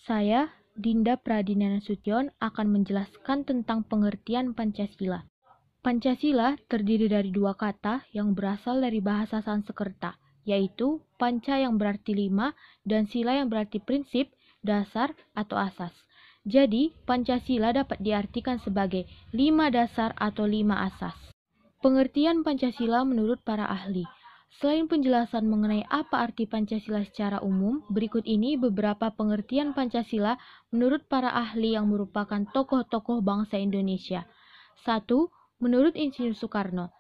Saya, Dinda Pradina Nasution, akan menjelaskan tentang pengertian Pancasila. Pancasila terdiri dari dua kata yang berasal dari bahasa Sanskerta, yaitu panca yang berarti lima dan sila yang berarti prinsip, dasar, atau asas. Jadi, Pancasila dapat diartikan sebagai 5 dasar atau 5 asas. Pengertian Pancasila menurut para ahli. Selain penjelasan mengenai apa arti Pancasila secara umum, berikut ini beberapa pengertian Pancasila menurut para ahli yang merupakan tokoh-tokoh bangsa Indonesia. 1. Menurut Insinyur Soekarno,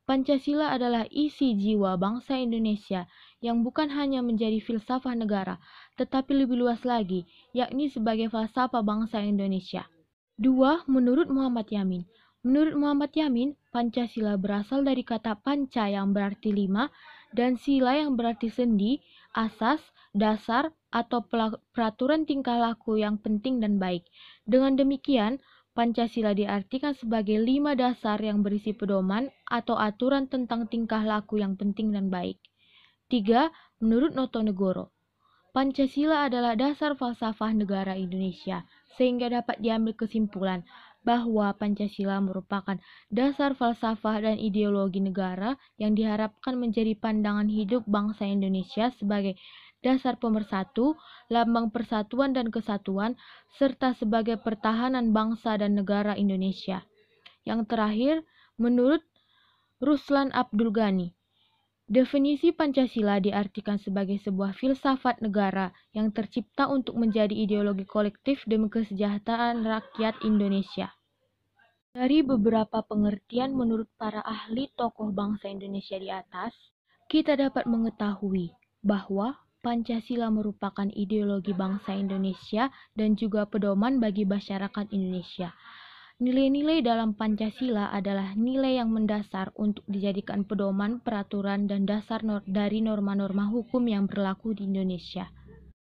Pancasila adalah isi jiwa bangsa Indonesia yang bukan hanya menjadi filsafah negara, tetapi lebih luas lagi, yakni sebagai falsafah bangsa Indonesia. 2. Menurut Muhammad Yamin, Pancasila berasal dari kata panca yang berarti 5 dan sila yang berarti sendi, asas, dasar, atau peraturan tingkah laku yang penting dan baik. Dengan demikian, Pancasila diartikan sebagai 5 dasar yang berisi pedoman atau aturan tentang tingkah laku yang penting dan baik. 3. Menurut Notonegoro, Pancasila adalah dasar falsafah negara Indonesia, sehingga dapat diambil kesimpulan bahwa Pancasila merupakan dasar falsafah dan ideologi negara yang diharapkan menjadi pandangan hidup bangsa Indonesia sebagai dasar pemersatu, lambang persatuan dan kesatuan, serta sebagai pertahanan bangsa dan negara Indonesia. Yang terakhir, menurut Ruslan Abdul Ghani, definisi Pancasila diartikan sebagai sebuah filsafat negara yang tercipta untuk menjadi ideologi kolektif demi kesejahteraan rakyat Indonesia. Dari beberapa pengertian menurut para ahli tokoh bangsa Indonesia di atas, kita dapat mengetahui bahwa Pancasila merupakan ideologi bangsa Indonesia dan juga pedoman bagi masyarakat Indonesia. Nilai-nilai dalam Pancasila adalah nilai yang mendasar untuk dijadikan pedoman, peraturan, dan dasar dari norma-norma hukum yang berlaku di Indonesia.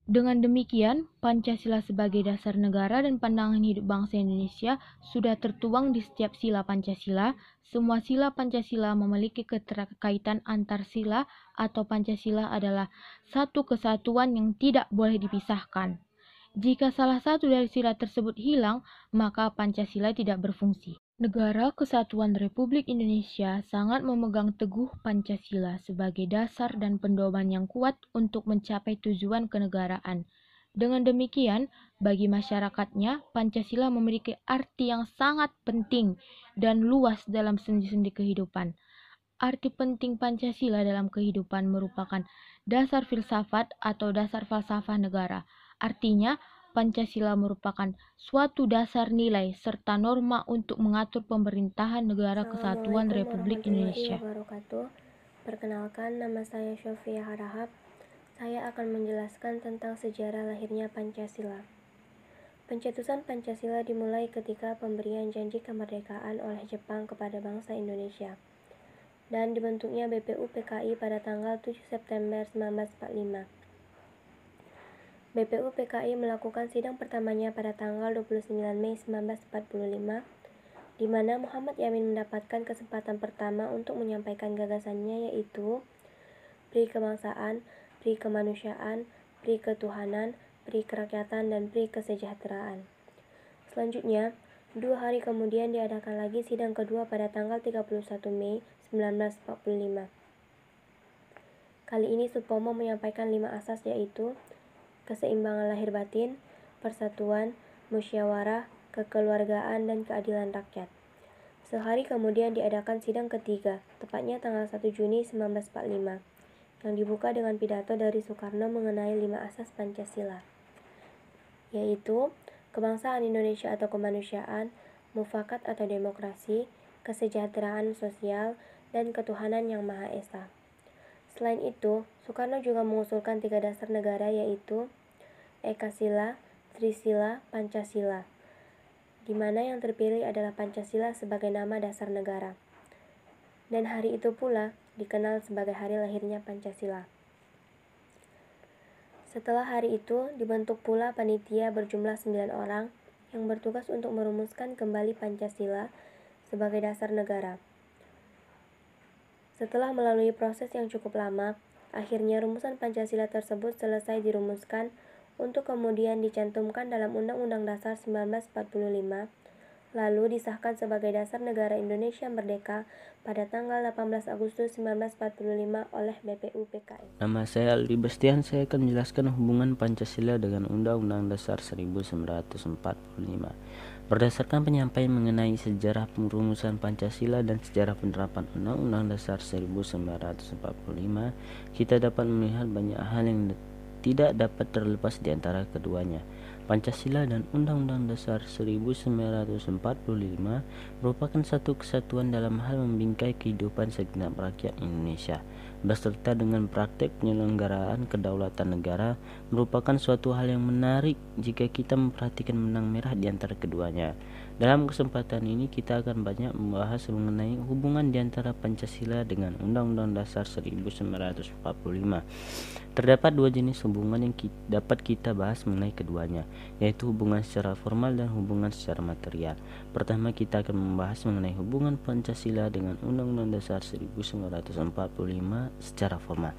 Dengan demikian, Pancasila sebagai dasar negara dan pandangan hidup bangsa Indonesia sudah tertuang di setiap sila Pancasila. Semua sila Pancasila memiliki keterkaitan antar sila atau Pancasila adalah satu kesatuan yang tidak boleh dipisahkan. Jika salah satu dari sila tersebut hilang, maka Pancasila tidak berfungsi. Negara Kesatuan Republik Indonesia sangat memegang teguh Pancasila sebagai dasar dan pedoman yang kuat untuk mencapai tujuan kenegaraan. Dengan demikian, bagi masyarakatnya, Pancasila memiliki arti yang sangat penting dan luas dalam sendi-sendi kehidupan. Arti penting Pancasila dalam kehidupan merupakan dasar filsafat atau dasar falsafah negara. Artinya, Pancasila merupakan suatu dasar nilai serta norma untuk mengatur pemerintahan negara kesatuan Republik Indonesia. Perkenalkan, nama saya Syofia Harahap. Saya akan menjelaskan tentang sejarah lahirnya Pancasila. Pencetusan Pancasila dimulai ketika pemberian janji kemerdekaan oleh Jepang kepada bangsa Indonesia dan dibentuknya BPUPKI pada tanggal 7 September 1945. BPUPKI melakukan sidang pertamanya pada tanggal 29 Mei 1945, di mana Muhammad Yamin mendapatkan kesempatan pertama untuk menyampaikan gagasannya, yaitu Pri Kebangsaan, Pri Kemanusiaan, Pri Ketuhanan, Pri Kerakyatan, dan Pri Kesejahteraan. Selanjutnya, 2 hari kemudian diadakan lagi sidang kedua pada tanggal 31 Mei 1945. Kali ini Supomo menyampaikan 5 asas, yaitu keseimbangan lahir batin, persatuan, musyawarah, kekeluargaan, dan keadilan rakyat. Sehari kemudian diadakan sidang ketiga, tepatnya tanggal 1 Juni 1945, yang dibuka dengan pidato dari Soekarno mengenai 5 asas Pancasila, yaitu kebangsaan Indonesia atau kemanusiaan, mufakat atau demokrasi, kesejahteraan sosial, dan ketuhanan yang Maha Esa. Selain itu, Soekarno juga mengusulkan 3 dasar negara, yaitu Ekasila, Trisila, Pancasila, di mana yang terpilih adalah Pancasila sebagai nama dasar negara. Dan hari itu pula dikenal sebagai hari lahirnya Pancasila. Setelah hari itu, dibentuk pula panitia berjumlah 9 orang yang bertugas untuk merumuskan kembali Pancasila sebagai dasar negara. Setelah melalui proses yang cukup lama, akhirnya rumusan Pancasila tersebut selesai dirumuskan untuk kemudian dicantumkan dalam Undang-Undang Dasar 1945, lalu disahkan sebagai Dasar Negara Indonesia Merdeka pada tanggal 18 Agustus 1945 oleh BPUPKI. Nama saya Aldi Bastian, saya akan menjelaskan hubungan Pancasila dengan Undang-Undang Dasar 1945. Berdasarkan penyampaian mengenai sejarah perumusan Pancasila dan sejarah penerapan Undang-Undang Dasar 1945, kita dapat melihat banyak hal yang tidak dapat terlepas di antara keduanya. Pancasila dan Undang-Undang Dasar 1945 merupakan satu kesatuan dalam hal membingkai kehidupan segenap rakyat Indonesia, beserta dengan praktek penyelenggaraan kedaulatan negara. Merupakan suatu hal yang menarik jika kita memperhatikan benang merah di antara keduanya. Dalam kesempatan ini kita akan banyak membahas mengenai hubungan di antara Pancasila dengan Undang-Undang Dasar 1945. Terdapat dua jenis hubungan yang dapat kita bahas mengenai keduanya, yaitu hubungan secara formal dan hubungan secara material. Pertama, kita akan membahas mengenai hubungan Pancasila dengan Undang-Undang Dasar 1945 secara formal.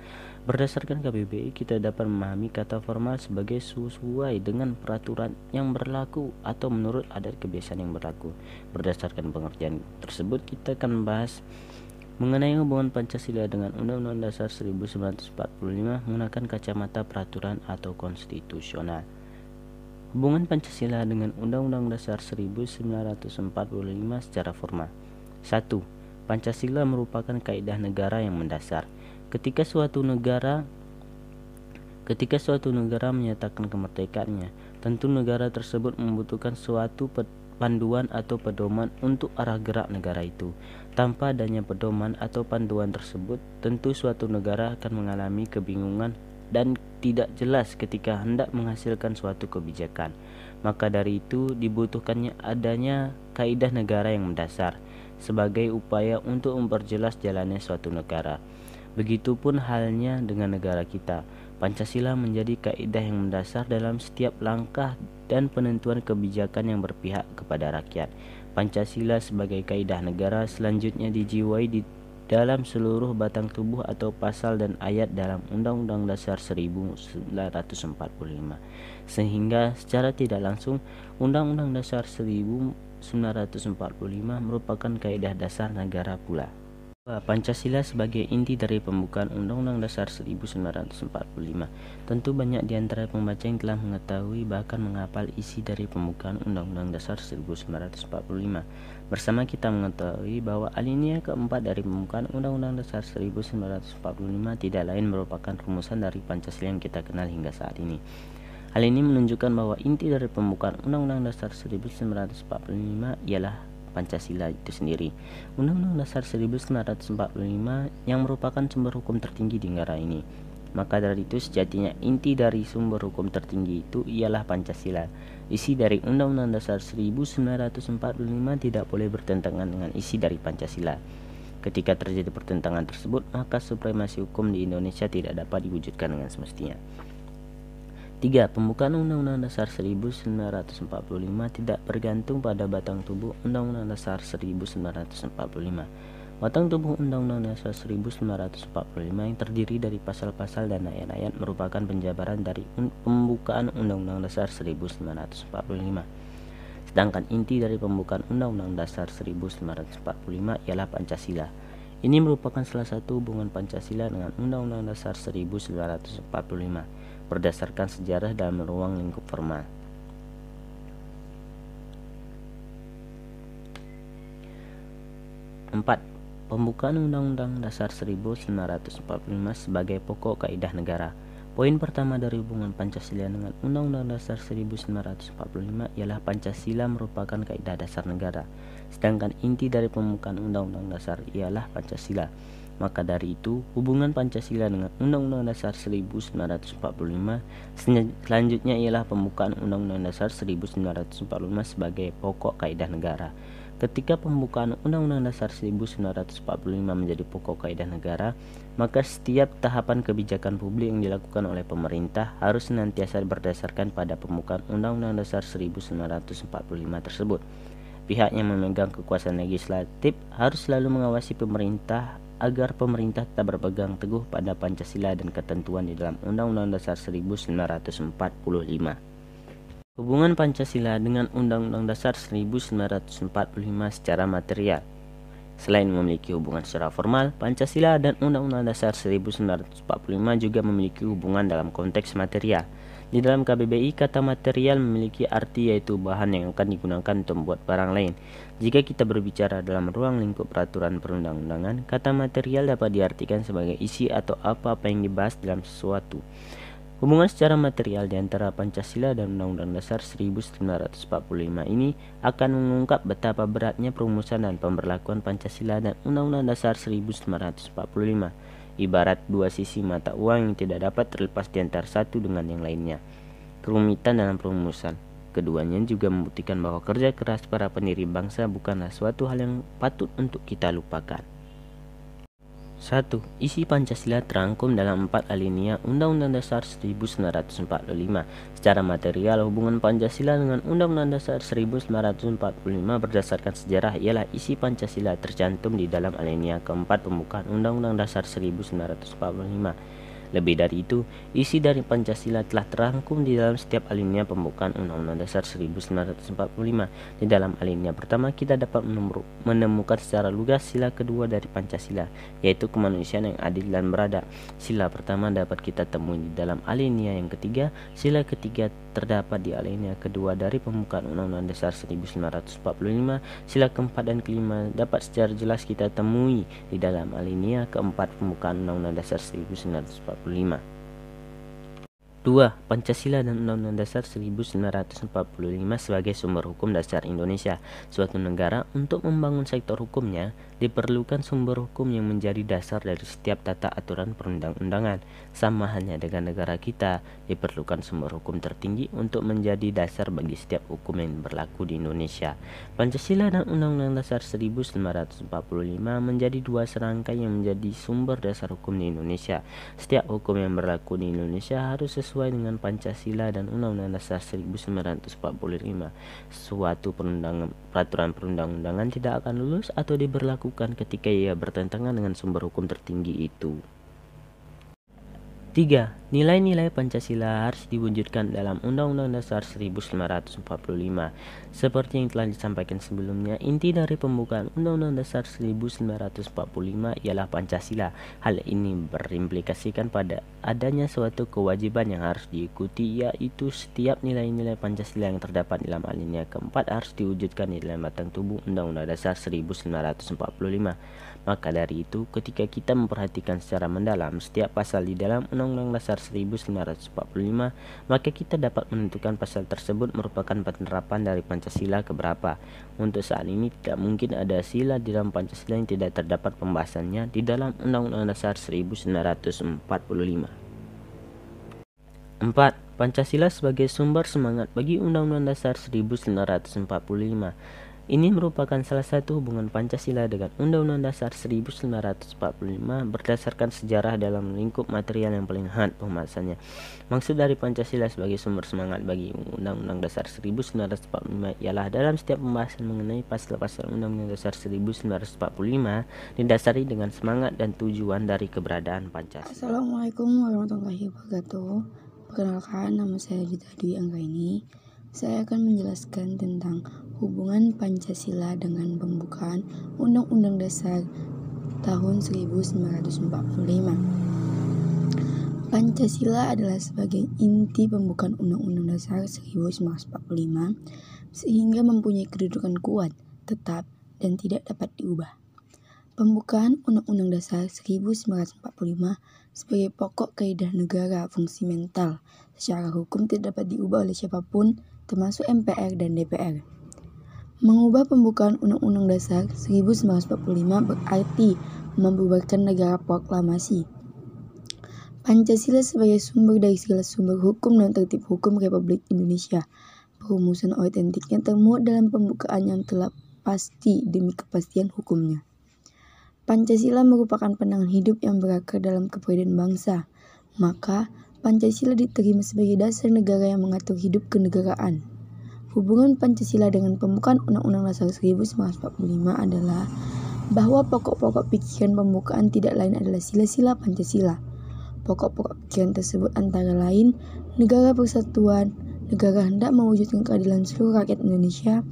Berdasarkan KBBI, kita dapat memahami kata formal sebagai sesuai dengan peraturan yang berlaku atau menurut adat kebiasaan yang berlaku. Berdasarkan pengertian tersebut, kita akan membahas mengenai hubungan Pancasila dengan Undang-Undang Dasar 1945 menggunakan kacamata peraturan atau konstitusional. Hubungan Pancasila dengan Undang-Undang Dasar 1945 secara formal. 1. Pancasila merupakan kaidah negara yang mendasar. Ketika suatu negara menyatakan kemerdekaannya, tentu negara tersebut membutuhkan suatu panduan atau pedoman untuk arah gerak negara itu. Tanpa adanya pedoman atau panduan tersebut, tentu suatu negara akan mengalami kebingungan dan tidak jelas ketika hendak menghasilkan suatu kebijakan. Maka dari itu dibutuhkannya adanya kaidah negara yang mendasar sebagai upaya untuk memperjelas jalannya suatu negara. Begitupun halnya dengan negara kita. Pancasila menjadi kaidah yang mendasar dalam setiap langkah dan penentuan kebijakan yang berpihak kepada rakyat. Pancasila sebagai kaidah negara selanjutnya dijiwai di dalam seluruh batang tubuh atau pasal dan ayat dalam Undang-Undang Dasar 1945. Sehingga secara tidak langsung Undang-Undang Dasar 1945 merupakan kaidah dasar negara pula. Pancasila sebagai inti dari pembukaan Undang-Undang Dasar 1945. Tentu banyak di antara pembaca yang telah mengetahui bahkan menghafal isi dari pembukaan Undang-Undang Dasar 1945. Bersama kita mengetahui bahwa alinea keempat dari pembukaan Undang-Undang Dasar 1945 tidak lain merupakan rumusan dari Pancasila yang kita kenal hingga saat ini. Hal ini menunjukkan bahwa inti dari pembukaan Undang-Undang Dasar 1945 ialah Pancasila itu sendiri. Undang-Undang Dasar 1945 yang merupakan sumber hukum tertinggi di negara ini. Maka dari itu sejatinya inti dari sumber hukum tertinggi itu ialah Pancasila. Isi dari Undang-Undang Dasar 1945 tidak boleh bertentangan dengan isi dari Pancasila. Ketika terjadi pertentangan tersebut, maka supremasi hukum di Indonesia tidak dapat diwujudkan dengan semestinya. 3. Pembukaan Undang-Undang Dasar 1945 tidak bergantung pada batang tubuh Undang-Undang Dasar 1945. Batang tubuh Undang-Undang Dasar 1945 yang terdiri dari pasal-pasal dan ayat-ayat merupakan penjabaran dari pembukaan Undang-Undang Dasar 1945. Sedangkan inti dari pembukaan Undang-Undang Dasar 1945 ialah Pancasila. Ini merupakan salah satu hubungan Pancasila dengan Undang-Undang Dasar 1945 berdasarkan sejarah dalam ruang lingkup formal. 4. Pembukaan Undang-Undang Dasar 1945 sebagai pokok kaidah negara. Poin pertama dari hubungan Pancasila dengan Undang-Undang Dasar 1945 ialah Pancasila merupakan kaidah dasar negara, sedangkan inti dari pembukaan Undang-Undang Dasar ialah Pancasila. Maka dari itu, hubungan Pancasila dengan Undang-Undang Dasar 1945 selanjutnya ialah pembukaan Undang-Undang Dasar 1945 sebagai pokok kaidah negara. Ketika pembukaan Undang-Undang Dasar 1945 menjadi pokok kaidah negara, maka setiap tahapan kebijakan publik yang dilakukan oleh pemerintah harus senantiasa berdasarkan pada pembukaan Undang-Undang Dasar 1945 tersebut. Pihak yang memegang kekuasaan legislatif harus selalu mengawasi pemerintah agar pemerintah tetap berpegang teguh pada Pancasila dan ketentuan di dalam Undang-Undang Dasar 1945. Hubungan Pancasila dengan Undang-Undang Dasar 1945 secara material. Selain memiliki hubungan secara formal, Pancasila dan Undang-Undang Dasar 1945 juga memiliki hubungan dalam konteks material. Di dalam KBBI, kata material memiliki arti yaitu bahan yang akan digunakan untuk membuat barang lain. Jika kita berbicara dalam ruang lingkup peraturan perundang-undangan, kata material dapat diartikan sebagai isi atau apa-apa yang dibahas dalam sesuatu. Hubungan secara material di antara Pancasila dan Undang-Undang Dasar 1945 ini akan mengungkap betapa beratnya perumusan dan pemberlakuan Pancasila dan Undang-Undang Dasar 1945. Ibarat dua sisi mata uang yang tidak dapat terlepas di antara satu dengan yang lainnya. Kerumitan dalam perumusan keduanya juga membuktikan bahwa kerja keras para pendiri bangsa bukanlah suatu hal yang patut untuk kita lupakan. 1. Isi Pancasila terangkum dalam 4 alinea Undang-Undang Dasar 1945. Secara material, hubungan Pancasila dengan Undang-Undang Dasar 1945 berdasarkan sejarah ialah isi Pancasila tercantum di dalam alinea keempat pembukaan Undang-Undang Dasar 1945. Lebih dari itu, isi dari Pancasila telah terangkum di dalam setiap alinea pembukaan Undang-Undang Dasar 1945. Di dalam alinea pertama, kita dapat menemukan secara lugas sila kedua dari Pancasila, yaitu kemanusiaan yang adil dan beradab. Sila pertama dapat kita temui di dalam alinea yang ketiga. Sila ketiga terdapat di alinea kedua dari pembukaan Undang-Undang Dasar 1945. Sila keempat dan kelima dapat secara jelas kita temui di dalam alinea keempat pembukaan Undang-Undang Dasar 1945. 2. Pancasila dan Undang-Undang Dasar 1945 sebagai sumber hukum dasar Indonesia. Suatu negara untuk membangun sektor hukumnya diperlukan sumber hukum yang menjadi dasar dari setiap tata aturan perundang-undangan. Sama halnya dengan negara kita, diperlukan sumber hukum tertinggi untuk menjadi dasar bagi setiap hukum yang berlaku di Indonesia. Pancasila dan Undang-Undang Dasar 1945 menjadi dua serangkai yang menjadi sumber dasar hukum di Indonesia. Setiap hukum yang berlaku di Indonesia harus sesuai dengan Pancasila dan Undang-Undang Dasar 1945. Suatu peraturan perundang-undangan tidak akan lulus atau diberlakukan ketika ia bertentangan dengan sumber hukum tertinggi itu. 3. Nilai-nilai Pancasila harus diwujudkan dalam Undang-Undang Dasar 1945. Seperti yang telah disampaikan sebelumnya, inti dari pembukaan Undang-Undang Dasar 1945 ialah Pancasila. Hal ini berimplikasikan pada adanya suatu kewajiban yang harus diikuti, yaitu setiap nilai-nilai Pancasila yang terdapat dalam alinea keempat harus diwujudkan di dalam batang tubuh Undang-Undang Dasar 1945. Maka dari itu, ketika kita memperhatikan secara mendalam setiap pasal di dalam Undang-Undang Dasar 1945, maka kita dapat menentukan pasal tersebut merupakan penerapan dari Pancasila keberapa. Untuk saat ini tidak mungkin ada sila di dalam Pancasila yang tidak terdapat pembahasannya di dalam Undang-Undang Dasar 1945. 4. Pancasila sebagai sumber semangat bagi Undang-Undang Dasar 1945. Ini merupakan salah satu hubungan Pancasila dengan Undang-Undang Dasar 1945 berdasarkan sejarah dalam lingkup material yang paling hangat pembahasannya. Maksud dari Pancasila sebagai sumber semangat bagi Undang-Undang Dasar 1945 ialah dalam setiap pembahasan mengenai pasal-pasal Undang-Undang Dasar 1945 didasari dengan semangat dan tujuan dari keberadaan Pancasila. Assalamualaikum warahmatullahi wabarakatuh. Perkenalkan, nama saya Gita Dwi Anggraini. Saya akan menjelaskan tentang hubungan Pancasila dengan pembukaan Undang-Undang Dasar tahun 1945. Pancasila adalah sebagai inti pembukaan Undang-Undang Dasar 1945 sehingga mempunyai kedudukan kuat, tetap, dan tidak dapat diubah. Pembukaan Undang-Undang Dasar 1945 sebagai pokok kaidah negara fundamental secara hukum tidak dapat diubah oleh siapapun, termasuk MPR dan DPR. Mengubah pembukaan Undang-Undang Dasar 1945 berarti membubarkan negara proklamasi. Pancasila sebagai sumber dari segala sumber hukum dan tertib hukum Republik Indonesia. Perumusan otentiknya termuat dalam pembukaan yang telah pasti demi kepastian hukumnya. Pancasila merupakan pandangan hidup yang berakar dalam kepribadian bangsa. Maka, Pancasila diterima sebagai dasar negara yang mengatur hidup kenegaraan. Hubungan Pancasila dengan pembukaan Undang-Undang Dasar 1945 adalah bahwa pokok-pokok pikiran pembukaan tidak lain adalah sila-sila Pancasila. Pokok-pokok pikiran tersebut antara lain negara persatuan, negara hendak mewujudkan keadilan seluruh rakyat Indonesia,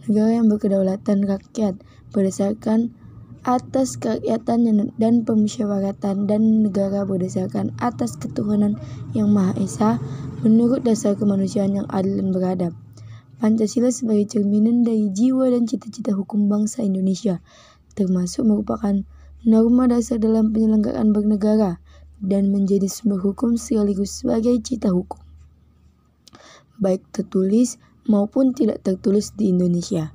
negara yang berkedaulatan rakyat berdasarkan atas kerakyatan dan permusyawaratan, dan negara berdasarkan atas ketuhanan yang Maha Esa menurut dasar kemanusiaan yang adil dan beradab. Pancasila sebagai cerminan dari jiwa dan cita-cita hukum bangsa Indonesia, termasuk merupakan norma dasar dalam penyelenggaraan bernegara dan menjadi sumber hukum sekaligus sebagai cita hukum, baik tertulis maupun tidak tertulis di Indonesia.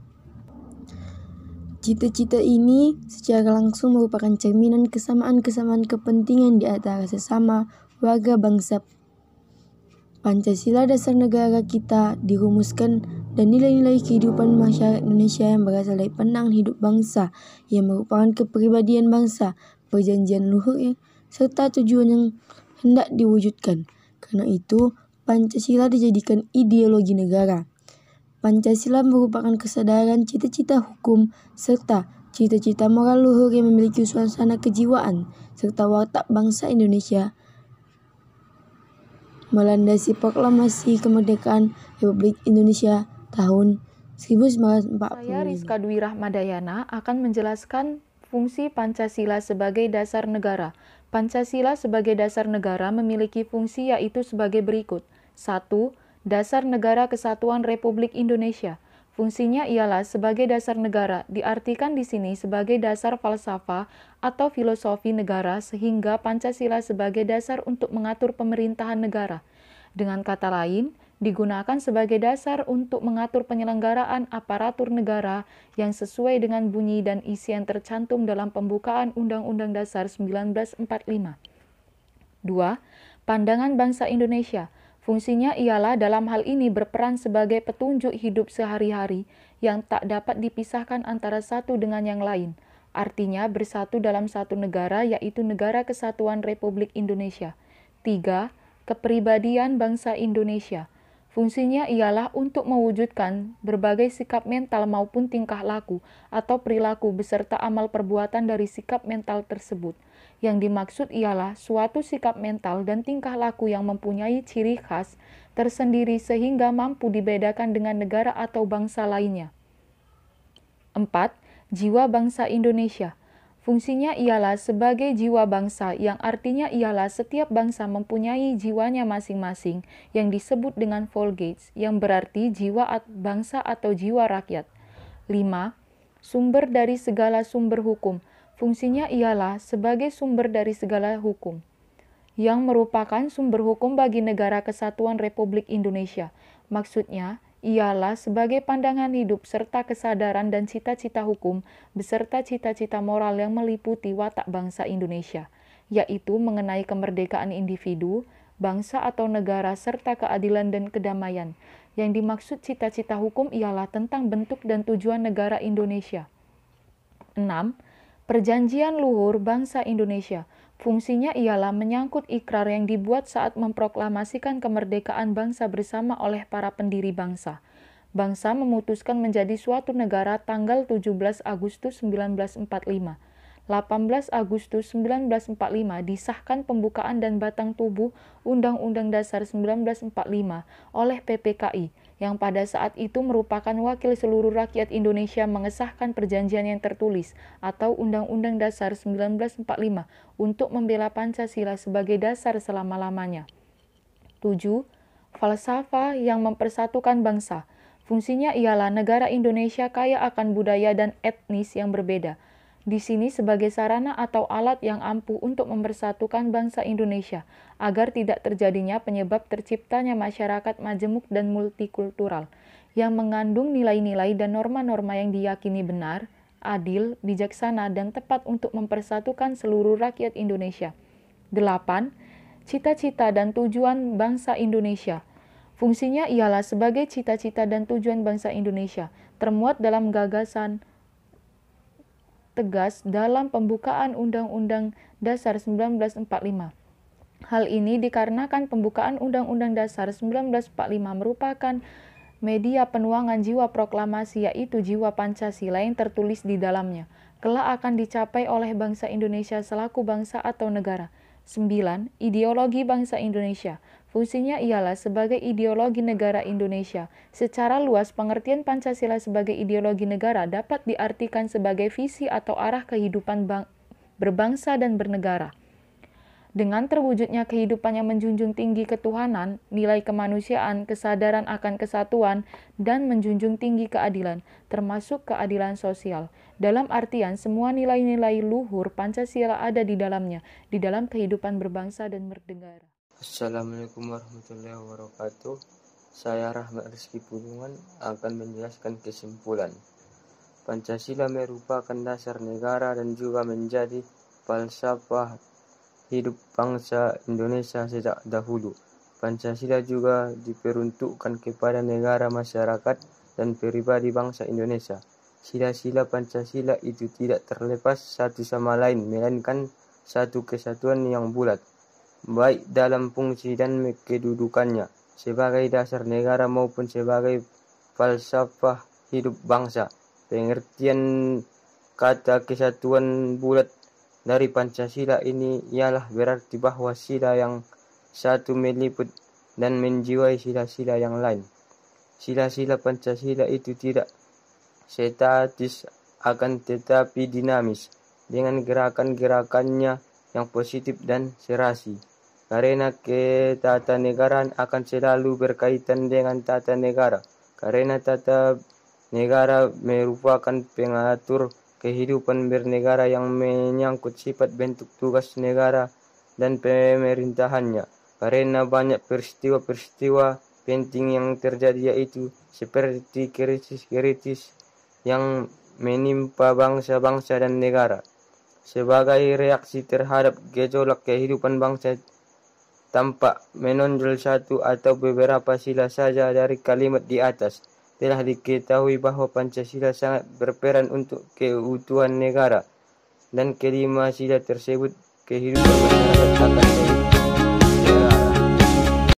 Cita-cita ini secara langsung merupakan cerminan kesamaan-kesamaan kepentingan di antara sesama warga bangsa. Pancasila dasar negara kita dirumuskan dan nilai-nilai kehidupan masyarakat Indonesia yang berasal dari pandangan hidup bangsa yang merupakan kepribadian bangsa, perjanjian luhur serta tujuan yang hendak diwujudkan. Karena itu, Pancasila dijadikan ideologi negara. Pancasila merupakan kesadaran cita-cita hukum serta cita-cita moral luhur yang memiliki suasana kejiwaan serta watak bangsa Indonesia, melandasi proklamasi kemerdekaan Republik Indonesia tahun 1945. Saya Rizka Dwi Rahmadayana akan menjelaskan fungsi Pancasila sebagai dasar negara. Pancasila sebagai dasar negara memiliki fungsi yaitu sebagai berikut. 1. Dasar Negara Kesatuan Republik Indonesia. Fungsinya ialah sebagai dasar negara, diartikan di sini sebagai dasar falsafah atau filosofi negara, sehingga Pancasila sebagai dasar untuk mengatur pemerintahan negara. Dengan kata lain, digunakan sebagai dasar untuk mengatur penyelenggaraan aparatur negara yang sesuai dengan bunyi dan isi yang tercantum dalam pembukaan Undang-Undang Dasar 1945. 2. Pandangan bangsa Indonesia. Fungsinya ialah dalam hal ini berperan sebagai petunjuk hidup sehari-hari yang tak dapat dipisahkan antara satu dengan yang lain. Artinya bersatu dalam satu negara, yaitu Negara Kesatuan Republik Indonesia. 3. Kepribadian bangsa Indonesia. Fungsinya ialah untuk mewujudkan berbagai sikap mental maupun tingkah laku atau perilaku beserta amal perbuatan dari sikap mental tersebut. Yang dimaksud ialah suatu sikap mental dan tingkah laku yang mempunyai ciri khas tersendiri sehingga mampu dibedakan dengan negara atau bangsa lainnya. 4. Jiwa bangsa Indonesia. Fungsinya ialah sebagai jiwa bangsa, yang artinya ialah setiap bangsa mempunyai jiwanya masing-masing yang disebut dengan Volgates, yang berarti jiwa bangsa atau jiwa rakyat. 5. Sumber dari segala sumber hukum. Fungsinya ialah sebagai sumber dari segala hukum, yang merupakan sumber hukum bagi Negara Kesatuan Republik Indonesia. Maksudnya ialah sebagai pandangan hidup serta kesadaran dan cita-cita hukum beserta cita-cita moral yang meliputi watak bangsa Indonesia, yaitu mengenai kemerdekaan individu, bangsa atau negara serta keadilan dan kedamaian. Yang dimaksud cita-cita hukum ialah tentang bentuk dan tujuan negara Indonesia. 6. Perjanjian Luhur Bangsa Indonesia. Fungsinya ialah menyangkut ikrar yang dibuat saat memproklamasikan kemerdekaan bangsa bersama oleh para pendiri bangsa. Bangsa memutuskan menjadi suatu negara tanggal 17 Agustus 1945. 18 Agustus 1945 disahkan pembukaan dan batang tubuh Undang-Undang Dasar 1945 oleh PPKI, yang pada saat itu merupakan wakil seluruh rakyat Indonesia mengesahkan perjanjian yang tertulis atau Undang-Undang Dasar 1945 untuk membela Pancasila sebagai dasar selama-lamanya. 7. Falsafah yang mempersatukan bangsa. Fungsinya ialah negara Indonesia kaya akan budaya dan etnis yang berbeda. Di sini sebagai sarana atau alat yang ampuh untuk mempersatukan bangsa Indonesia agar tidak terjadinya penyebab terciptanya masyarakat majemuk dan multikultural yang mengandung nilai-nilai dan norma-norma yang diyakini benar, adil, bijaksana, dan tepat untuk mempersatukan seluruh rakyat Indonesia. 8. Cita-cita dan tujuan bangsa Indonesia. Fungsinya ialah sebagai cita-cita dan tujuan bangsa Indonesia, termuat dalam gagasan tegas dalam pembukaan Undang-Undang Dasar 1945. Hal ini dikarenakan pembukaan Undang-Undang Dasar 1945 merupakan media penuangan jiwa proklamasi, yaitu jiwa Pancasila yang tertulis di dalamnya. kelak akan dicapai oleh bangsa Indonesia selaku bangsa atau negara. 9. Ideologi bangsa Indonesia. Fungsinya ialah sebagai ideologi negara Indonesia. Secara luas, pengertian Pancasila sebagai ideologi negara dapat diartikan sebagai visi atau arah kehidupan berbangsa dan bernegara. Dengan terwujudnya kehidupan yang menjunjung tinggi ketuhanan, nilai kemanusiaan, kesadaran akan kesatuan, dan menjunjung tinggi keadilan, termasuk keadilan sosial. Dalam artian, semua nilai-nilai luhur Pancasila ada di dalamnya, di dalam kehidupan berbangsa dan bernegara. Assalamualaikum warahmatullahi wabarakatuh. Saya Rahmat Rizky Pulungan akan menjelaskan kesimpulan. Pancasila merupakan dasar negara dan juga menjadi falsafah hidup bangsa Indonesia sejak dahulu. Pancasila juga diperuntukkan kepada negara, masyarakat, dan pribadi bangsa Indonesia. Sila-sila Pancasila itu tidak terlepas satu sama lain, melainkan satu kesatuan yang bulat, baik dalam fungsi dan kedudukannya, sebagai dasar negara maupun sebagai falsafah hidup bangsa. Pengertian kata kesatuan bulat dari Pancasila ini ialah berarti bahwa sila yang satu meliput dan menjiwai sila-sila yang lain. Sila-sila Pancasila itu tidak statis, akan tetapi dinamis, dengan gerakan-gerakannya yang positif dan serasi. Karena ketatanegaraan akan selalu berkaitan dengan tata negara. Karena tata negara merupakan pengatur kehidupan bernegara yang menyangkut sifat bentuk tugas negara dan pemerintahannya. Karena banyak peristiwa-peristiwa penting yang terjadi, yaitu seperti krisis-krisis yang menimpa bangsa-bangsa dan negara. Sebagai reaksi terhadap gejolak kehidupan bangsa, tampak menonjol satu atau beberapa sila saja dari kalimat di atas. Telah diketahui bahwa Pancasila sangat berperan untuk keutuhan negara, dan kelima sila tersebut kehidupan masyarakat akan